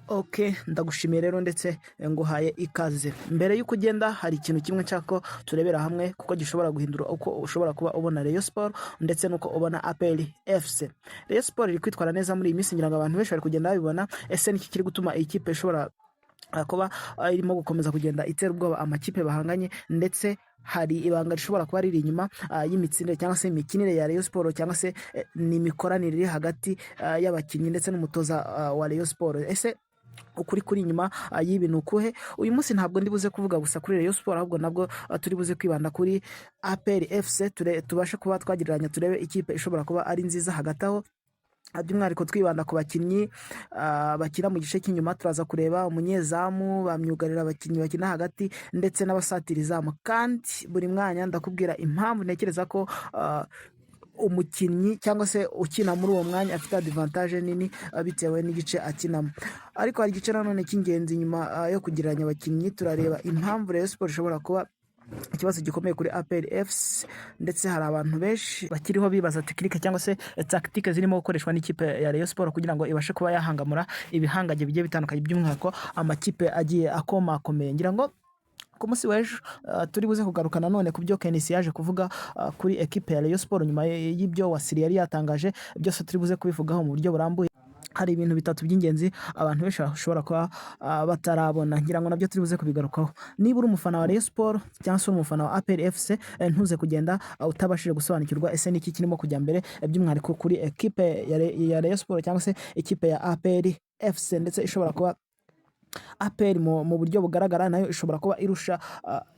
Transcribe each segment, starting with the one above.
Okay, ndagushimiye rero ndetse nguhaye ikaze. Mbere y'uko ugenda hari ikintu kimwe nshaka turebera hamwe kuko gishobora guhindura uko ushobora kuba ubona Rayon Sport ndetse nuko ubona APR FC. Rayon Sport iri kwitwara neza muri iyi minsi ngira ngo abantu benshi bari kugenda babibona. Ese niki kiri gutuma iyi kipe ishobora kuba irimo gukomeza kugenda itera ubwoba amakipe bahanganye, ndetse hari ibanga rishobora kuba riri inyuma y'imitsindire cyangwa se imikinire ya Rayon Sport cyangwa se n'imikoranire iri hagati y'abakinnyi ndetse n'umutoza wa Rayon Sport. Ese ukuri kuri inyuma y'ibintu kuhe? Uyu munsi ntabwo ndi buze kuvuga gusa kuri Rayon Sport, ahubwo nabwo turi buze kwibanda kuri APR FC, tubashe kuba twagereranya turebe ikipe ishobora kuba ari nziza hagati aho, by'umwihariko twibanda ku bakinnyi bakina mu gice cy'inyuma. Turaza kureba umunyezamu, bamyugarira abakinnyi bakina hagati ndetse n'abasatira izamu, kandi buri mwanya ndakubwira impamvu ntekereza ko umukinnyi cyangwa se ukina muri uwo mwanya afite advantage nini bitewe n'igice akinamo. Ariko hari igice nanone cy'ingenzi nyuma yo kugereranya abakinnyi. Turareba impamvu Rayon Sport ishobora kuba ikibazo gikomeye kuri APR FC, ndetse hari abantu benshi bakiriho bibaza tekinike cyangwa se tactique zirimo gukoreshwa n'ikipe ya Rayon Sport kugira ngo ibashe kuba yahangamura ibihangage bigiye bitandukanye, by'umwihariko amakipe agiye akomakomeye. Ngira ngo ku munsi w'ejo turi buze kugaruka nanone ku byo Kenisi yaje kuvuga kuri ekipe ya Rayon Sport nyuma y'ibyo Wasiri yari yatangaje. Byose turi buze kubivugaho mu buryo burambuye. Hari ibintu bitatu by'ingenzi abantu benshi bashobora kuba batarabona, ngira ngo nabyo turi buze kubigarukaho. Niba uri umufana wa Rayon Sport cyangwa se umufana wa APR FC, ntuze kugenda utabashije gusobanukirwa ese niki kirimo kujya mbere, by'umwihariko kuri ekipe ya Rayon Sport cyangwa se ekipe ya APR FC, ndetse ishobora kuba APR mu buryo bugaragara nayo ishobora kuba irusha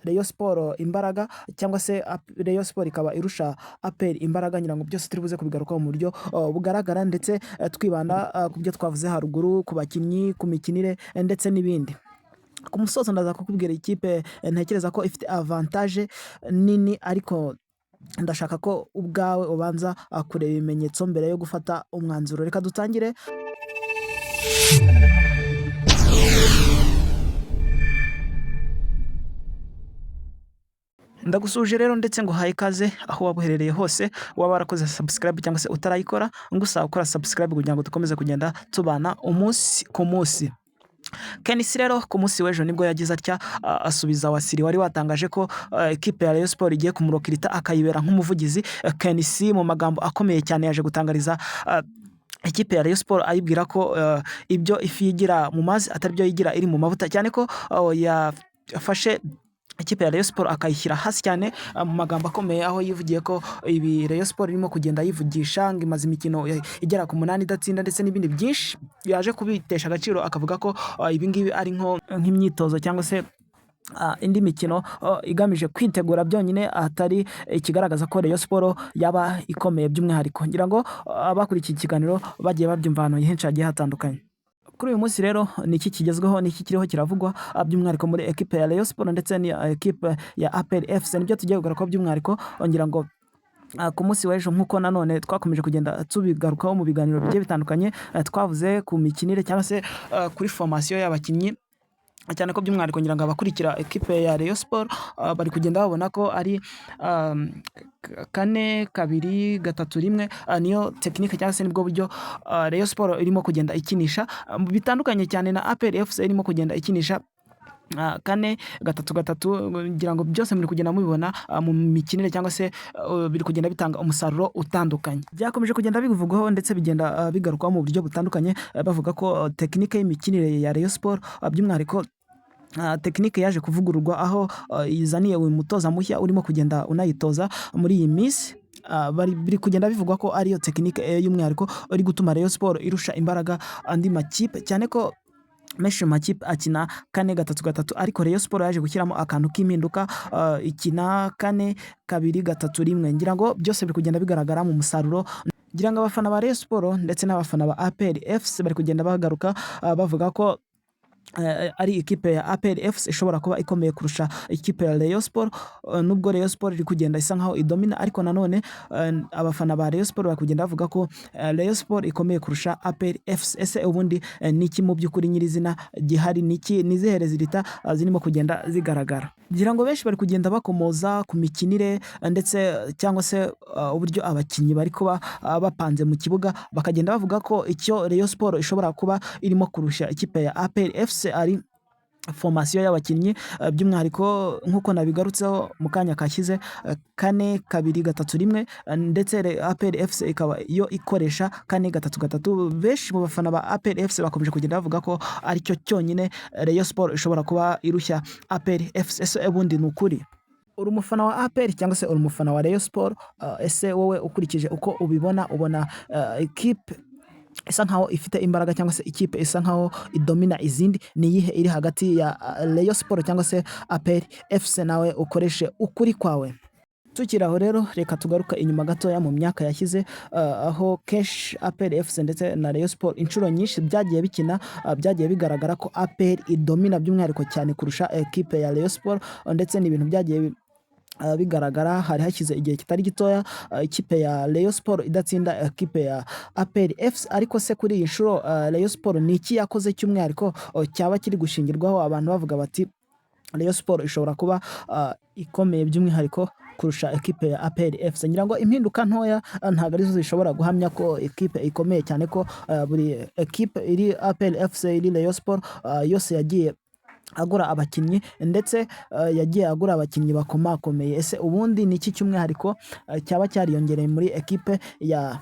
Rayon Sport imbaraga, cyangwa se Rayon Sport ikaba irusha APR imbaraga. Ngira ngo byose turi buze kubigarukaho mu buryo bugaragara, ndetse twibanda ku byo twavuze haruguru, ku bakinnyi, ku mikinire ndetse n'ibindi. Ku musozo ndaza kukubwira ikipe ntekereza ko ifite avantage nini, ariko ndashaka ko ubwawe ubanza kureba ibimenyetso mbere yo gufata umwanzuro. Reka dutangire. Ndagusuje rero ndetse ngo haye ikaze aho waba uherereye hose, waba warakoze subscribe cyangwa se utarayikora, ngusaba gukora subscribe kugira ngo dukomeze kugenda tubana umunsi ku munsi. Kenisi rero ku munsi w'ejo nibwo yagize atya asubiza Wasiri wari watangaje ko ekipe ya Rayon Sport igiye kumurokirita akayibera nk'umuvugizi. Kenisi mu magambo akomeye cyane yaje gutangariza ikipe ya Rayon Sport ayibwira ko ibyo ifi yigira mu mazi atari byo yigira iri mu mavuta, cyane ko yafashe ikipe ya Rayon Sport akayishyira hasi cyane mu magambo akomeye, aho yivugiye ko ibi Rayon Sport irimo kugenda yivugisha ngo imaze imikino igera ku 8 idatsinda ndetse n'ibindi byinshi. Yaje kubitesha agaciro akavuga ko ibi ngibi ari nk'imyitozo cyangwa se indi mikino igamije kwitegura byonyine, atari ikigaragaza ko Rayon Sport yaba ikomeye by'umwihariko. Ngira ngo abakurikiye ikiganiro bagiye babyumva ahantu henshi hagiye hatandukanye. Kuri uyu munsi rero niki kigezweho, niki kiriho kiravugwa by'umwihariko muri ekipe ya Rayon Sport ndetse ni ekipe ya APR FC, nibyo tugiye kugarukaho by'umwihariko. Ngira ngo ku munsi w'ejo nk'uko nanone twakomeje kugenda tubigarukaho mu biganiro bigiye bitandukanye, twavuze ku mikinire cyangwa se kuri formation y'abakinnyi, cyane ko by'umwihariko ngira ngo abakurikira ekipe ya Rayon Sport bari kugenda babona ko ari 4-2-3-1 niyo tekinike cyangwa se nibwo buryo Rayon Sport irimo kugenda ikinisha, bitandukanye cyane na APR FC irimo kugenda ikinisha 4-3-3. ngira ngo byose muri kugenda mubibona mu mikinire cyangwa se biri kugenda bitanga umusaruro utandukanye. Byakomeje kugenda bivugwaho ndetse bigenda bigarukaho mu buryo butandukanye, bavuga ko tekinike y'imikinire ya Rayon Sport by'umwihariko tekinike yaje kuvugururwa, aho izaniye uyu mutoza mushya urimo kugenda unayitoza muri iyi minsi. Biri kugenda bivugwa ko ariyo tekinike y'umwihariko iri gutuma Rayon Sport irusha imbaraga andi makipe, cyane ko menshi mu makipe akina 4-3-3, ariko Rayon Sport yaje gushyiramo akantu k'impinduka, ikina 4-2-3-1. ngira ngo byose biri kugenda bigaragara mu musaruro. ngira ngo abafana ba Rayon Sport ndetse n'abafana ba APR FC bari kugenda bagaruka bavuga ko ari ikipe ya APR FC ishobora kuba ikomeye kurusha ikipe ya Rayon Sport. Nubwo Rayon Sport iri kugenda isa nkaho idomina, ariko nanone abafana ba Rayon Sport bari kugenda bavuga ko Rayon Sport ikomeye kurusha APR FC. Ese ubundi niki mu by'ukuri nyirizina gihari, niki nizihe rezilita zirimo kugenda zigaragara? Ngira ngo benshi bari kugenda bakomoza ku mikinire ndetse cyangwa se uburyo abakinnyi bari kuba bapanze mu kibuga, bakagenda bavuga ko icyo Rayon Sport ishobora kuba irimo kurusha ikipe ya APR FC ari formation y'abakinnyi, by'umwihariko nk'uko nabigarutseho mu kanya kashyize, 4-2-3-1, ndetse APR FC ikaba yo ikoresha 4-3-3. Benshi mu bafana ba APR FC bakomeje kugenda bavuga ko aricyo cyonyine Rayon Sport ishobora kuba irushya APR FC. Ese ubundi ni ukuri? Uri umufana wa APR cyangwa se uri umufana wa Rayon Sport? Ese wowe ukurikije uko ubibona, ubona ikipe isa nkaho ifite imbaraga cyangwa se ikipe isa nkaho idomina izindi, ni iyihe iri hagati ya Rayon Sport cyangwa se APR FC? Nawe ukoreshe ukuri kwawe. Tukiri aho rero, reka tugaruka inyuma gatoya mu myaka yashyize, aho kenshi APR FC ndetse na Rayon Sport inshuro nyinshi byagiye bikina, byagiye bigaragara ko APR idomina by'umwihariko cyane kurusha ekipe ya Rayon Sport, ndetse n'ibintu byagiye bigaragara hari hakize igihe kitari gitoya ikipe ya Rayon Sport idatsinda ekipe ya APR FC. Ariko se kuri iyi nshuro Rayon Sport ni iki yakoze cy'umwihariko cyaba kiri gushingirwaho abantu bavuga bati Rayon Sport ishobora kuba ikomeye by'umwihariko kurusha ekipe ya APR FC? Ngira ngo impinduka ntoya ntabwo arizo zishobora guhamya ko ekipe ikomeye cyane, ko buri ekipe iri APR FC iri Rayon Sport yose yagiye agura abakinnyi, ndetse yagiye agura abakinnyi bakomakomeye. Ese ubundi ni iki cy'umwihariko cyaba cyariyongereye muri ekipe ya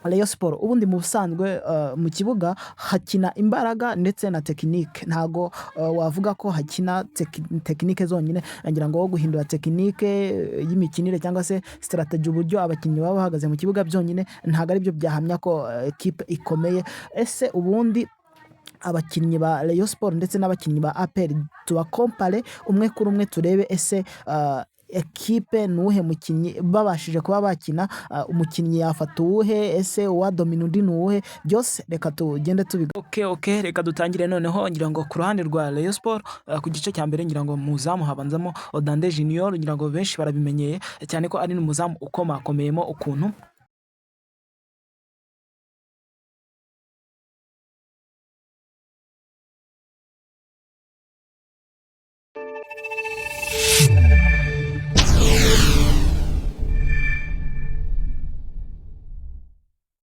Rayon Sport? Ubundi mu busanzwe mu kibuga hakina imbaraga ndetse na tekinike, ntago wavuga ko hakina tekinike zonyine. Ngira ngo wo guhindura tekinike y'imikinire cyangwa se strategy, uburyo abakinnyi baba bahagaze mu kibuga, byonyine ntago ari byo byahamya ko ekipe ikomeye. Ese ubundi abakinnyi ba Rayon Sport ndetse n'abakinnyi ba APR tubakompare umwe kuri umwe, turebe ese ekipe nuwuhe mukinnyi babashije kuba bakina, umukinnyi yafata uwuhe, ese uwadomina undi nuwuhe? Byose reka tugende tubiga. Okay, reka dutangire noneho. Ngira ngo ku ruhande rwa Rayon Sport ku gice cya mbere, ngira ngo muzamu habanzamo Odande Junior. Ngira ngo benshi barabimenyeye cyane ko ari n'umuzamu ukomakomeyemo ukuntu